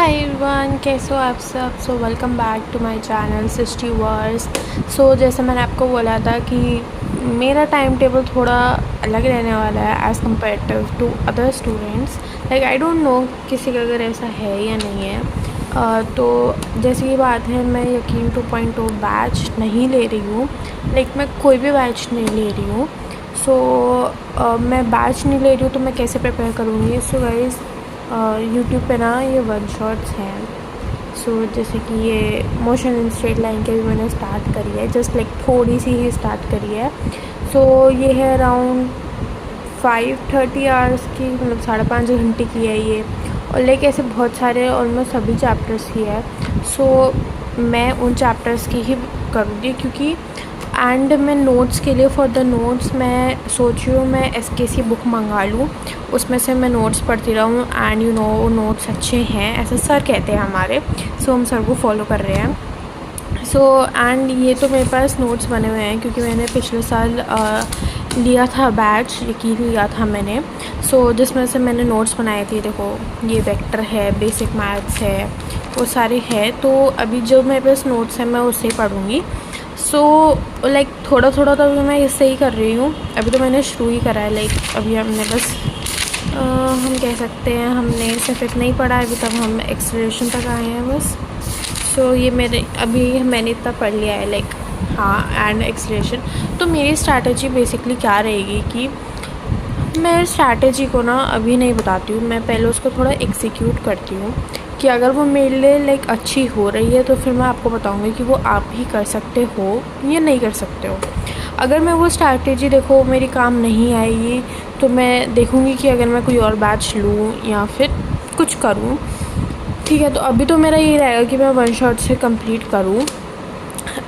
Hi everyone, कैसे हो आप सब। So welcome back to my channel सिस्टी वर्स। सो जैसे मैंने आपको बोला था कि मेरा टाइम टेबल थोड़ा अलग रहने वाला है as comparative to other students. Like I don't know किसी का अगर ऐसा है या नहीं है। तो जैसी ये बात है, मैं यकीन 2.0 बैच नहीं ले रही हूँ। लाइक मैं कोई भी बैच नहीं ले रही हूँ। मैं बैच नहीं ले रही हूँ तो मैं कैसे प्रिपेयर करूँगी। सो गाइस, यूट्यूब पे ना ये वन शॉट्स हैं। जैसे कि ये मोशन इन स्ट्रेट लाइन के भी मैंने स्टार्ट करी है, जस्ट लाइक थोड़ी सी ही स्टार्ट करी है। ये है अराउंड 5:30 आवर्स की, मतलब 5.5 घंटे की है ये। और लाइक ऐसे बहुत सारे ऑलमोस्ट सभी चैप्टर्स की है। मैं उन चैप्टर्स की ही करूँगी, क्योंकि एंड मैं नोट्स के लिए फॉर द नोट्स मैं सोच रही हूँ मैं एसकेसी बुक मंगा लूँ। उसमें से मैं नोट्स पढ़ती रहूँ एंड वो नोट्स अच्छे हैं ऐसा सर कहते हैं हमारे। हम सर को फॉलो कर रहे हैं। एंड ये तो मेरे पास नोट्स बने हुए हैं, क्योंकि मैंने पिछले साल लिया था बैच, यकीन लिया था मैंने। जिसमें से मैंने नोट्स बनाए थे। देखो, ये वेक्टर है, बेसिक मैथ्स है, वो सारे हैं। तो अभी जो मेरे पास नोट्स हैं मैं उससे ही पढ़ूँगी। लाइक थोड़ा थोड़ा तो अभी मैं इससे ही कर रही हूँ। अभी तो मैंने शुरू ही करा है। लाइक अभी हमने बस हम कह सकते हैं हमने सिर्फ इतना ही पढ़ा है अभी तक। हम एक्सेलरेशन तक आए हैं बस। ये मैंने इतना पढ़ लिया है, लाइक हाँ, एंड एक्सेलरेशन। तो मेरी स्ट्रैटेजी बेसिकली क्या रहेगी कि मैं स्ट्रैटेजी को ना अभी नहीं बताती हूँ, मैं पहले उसको थोड़ा एग्जीक्यूट करती हूँ कि अगर वो मेरे लिए लाइक अच्छी हो रही है तो फिर मैं आपको बताऊँगी कि वो आप भी कर सकते हो या नहीं कर सकते हो। अगर मैं वो स्ट्रैटेजी देखो मेरी काम नहीं आएगी तो मैं देखूँगी कि अगर मैं कोई और बैच लूँ या फिर कुछ करूँ। ठीक है, तो अभी तो मेरा ये रहेगा कि मैं वन शॉट से कंप्लीट करूँ।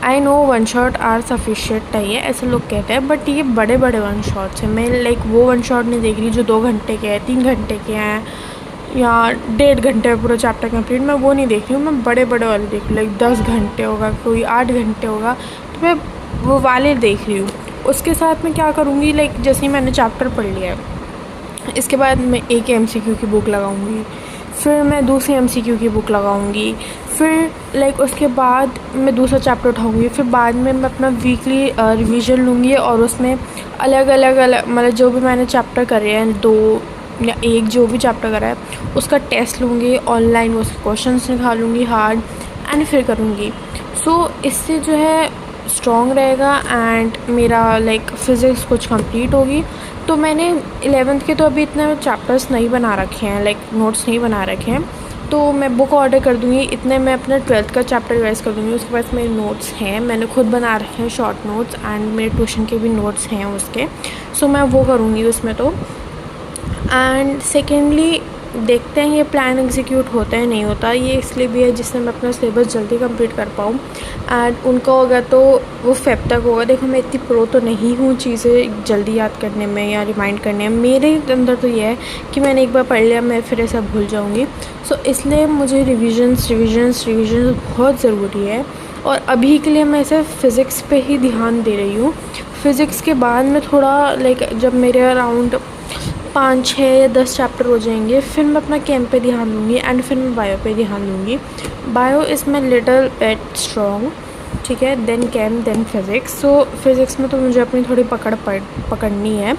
I know one shot are sufficient नहीं है ऐसे लोग कहते हैं, बट ये बड़े बड़े वन शॉट्स हैं। मैं लाइक वो वन शॉट नहीं देख रही जो 2 घंटे के हैं, 3 घंटे के हैं या 1.5 घंटे में पूरा चैप्टर कंप्लीट। मैं वो नहीं देख रही हूँ, मैं बड़े बड़े वाले देख रही हूँ। लाइक 10 घंटे होगा, कोई 8 घंटे होगा, तो मैं वो वाले देख रही हूँ। उसके साथ मैं क्या करूँगी, लाइक जैसे ही मैंने चैप्टर पढ़ लिया है, इसके बाद मैं एक MCQ की बुक लगाऊँगी, फिर मैं दूसरी MCQ की बुक लगाऊंगी, फिर लाइक उसके बाद मैं दूसरा चैप्टर उठाऊंगी, फिर बाद में मैं अपना वीकली रिवीजन लूँगी और उसमें अलग अलग मतलब जो भी मैंने चैप्टर करे हैं, 2 या 1 जो भी चैप्टर करा है उसका टेस्ट लूँगी ऑनलाइन, उसके क्वेश्चंस निकालूँगी हार्ड एंड फिर करूँगी। इससे जो है स्ट्रॉन्ग रहेगा एंड मेरा लाइक फ़िज़िक्स कुछ कंप्लीट होगी। तो मैंने 11th के तो अभी इतने चैप्टर्स नहीं बना रखे हैं, लाइक नोट्स नहीं बना रखे हैं, तो मैं बुक ऑर्डर कर दूँगी। इतने मैं अपना 12th का चैप्टर रिवाइज़ कर दूँगी। उसके पास मेरे नोट्स हैं, मैंने खुद बना रखे हैं शॉर्ट नोट्स एंड मेरे ट्यूशन के भी नोट्स हैं उसके। मैं वो करूँगी उसमें तो। एंड सेकेंडली देखते हैं ये प्लान एग्जीक्यूट होता है नहीं होता। ये इसलिए भी है जिससे मैं अपना सिलेबस जल्दी कंप्लीट कर पाऊँ एंड उनका होगा तो वो फेब तक होगा। देखो, मैं इतनी प्रो तो नहीं हूँ चीज़ें जल्दी याद करने में या रिमाइंड करने में। मेरे अंदर तो ये है कि मैंने एक बार पढ़ लिया मैं फिर ऐसा भूल जाऊँगी। इसलिए मुझे रिविजन्स बहुत ज़रूरी है। और अभी के लिए मैं सिर्फ फ़िज़िक्स पे ही ध्यान दे रही हूँ। फ़िज़िक्स के बाद में थोड़ा लाइक जब मेरे अराउंड 5, 6 या 10 चैप्टर हो जाएंगे फिर मैं अपना केम पे ध्यान दूँगी एंड फिर मैं बायो पे ध्यान दूँगी। Bio is my little bit strong, ठीक है, then chem then physics. Physics में तो मुझे अपनी थोड़ी पकड़नी है।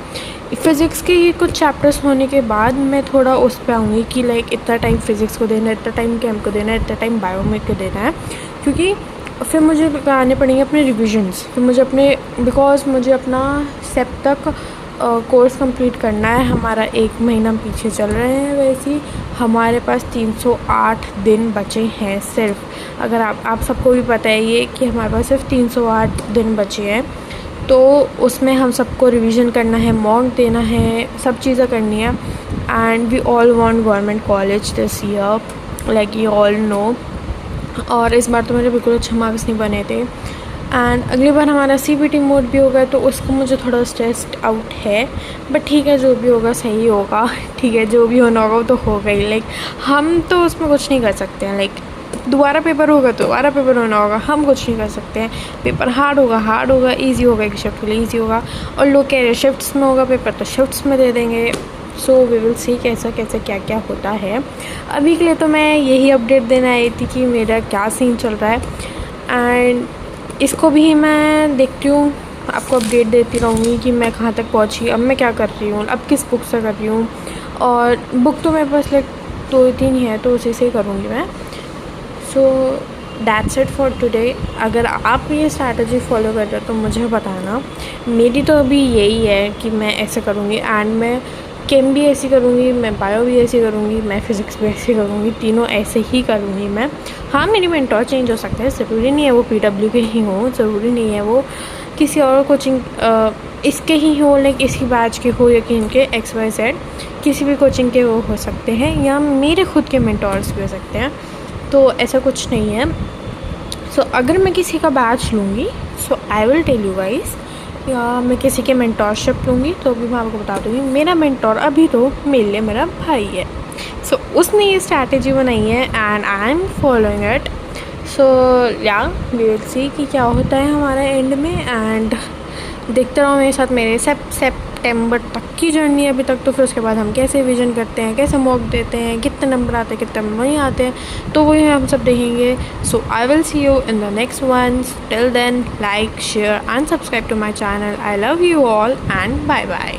फ़िज़िक्स के ये कुछ चैप्टर्स होने के बाद मैं थोड़ा उस पे आऊँगी कि लाइक इतना टाइम फ़िज़िक्स को देना है, इतना टाइम केम को देना है, इतना टाइम बायो में को देना है, क्योंकि फिर मुझे आने पड़ेंगे अपने रिविजन्स। फिर मुझे मुझे अपना सेप तक कोर्स कंप्लीट करना है। हमारा 1 महीना पीछे चल रहे हैं, वैसे ही हमारे पास 308 दिन बचे हैं सिर्फ। अगर आप सबको भी पता है ये कि हमारे पास सिर्फ 308 दिन बचे हैं, तो उसमें हम सबको रिवीजन करना है, मॉक देना है, सब चीज़ें करनी है। And we all want government college this year, like you all know. और इस बार तो मेरे बिल्कुल अच्छे मार्क्स नहीं बने थे एंड अगली बार हमारा CBT मोड भी होगा, तो उसको मुझे थोड़ा स्ट्रेस्ड आउट है। बट ठीक है, जो भी होगा सही होगा, ठीक है, जो भी होना होगा वो तो होगा ही। लाइक हम तो उसमें कुछ नहीं कर सकते हैं। लाइक दोबारा पेपर होगा तो दोबारा पेपर होना होगा, हम कुछ नहीं कर सकते हैं। पेपर हार्ड होगा, ईजी होगा, एक शिफ्ट के लिए ईजी होगा। और लोग कह रहे हैं शिफ्ट्स में होगा पेपर, तो शिफ्ट्स में दे देंगे। सो वी विल सी कैसा कैसे क्या क्या होता है। अभी के लिए तो मैं यही अपडेट देने आई थी कि मेरा क्या सीन चल रहा है, एंड इसको भी मैं देखती हूँ, आपको अपडेट देती रहूँगी कि मैं कहाँ तक पहुँची, अब मैं क्या कर रही हूँ, अब किस बुक से कर रही हूँ। और बुक तो मेरे पास लाइक 2-3 ही है, तो उसी से ही करूँगी मैं। So that's it for today. अगर आप ये स्ट्रैटेजी फॉलो करते हो तो मुझे बताना। मेरी तो अभी यही है कि मैं ऐसे करूँगी, एंड मैं केम भी ऐसी करूँगी, मैं बायो भी ऐसी करूँगी, मैं फ़िज़िक्स भी ऐसी करूँगी, तीनों ऐसे ही करूँगी मैं। हाँ, मेरी मेंटोर चेंज हो सकते हैं, ज़रूरी नहीं है वो PW के ही हों, ज़रूरी नहीं है वो किसी और कोचिंग इसके ही हो, लाइक इसी बैच के हो या कि इनके XYZ किसी भी कोचिंग के वो हो सकते हैं, या मेरे खुद के मेंटोर्स भी हो सकते हैं। तो ऐसा कुछ नहीं है। सो अगर मैं किसी का बैच लूँगी, so I will tell you guys, या मैं किसी के मेंटोरशिप लूँगी तो भी मैं आपको बता दूँगी। मेरा मेंटोर अभी तो मेरे लिए मेरा भाई है। सो उसने ये स्ट्रैटेजी बनाई है and I am following it. So yeah we will see कि क्या होता है हमारा एंड में, एंड देखते रहो मेरे साथ। मेरे सेप्टेम्बर तक की जर्नी है अभी तक, तो फिर उसके बाद हम कैसे विजन करते हैं, कैसे मॉक देते हैं, कितने नंबर आते हैं, कितने नंबर नहीं आते हैं, तो वही हम सब देखेंगे। So I will see you in the next ones. Till then, like, share and subscribe to my channel. I love you all and bye bye.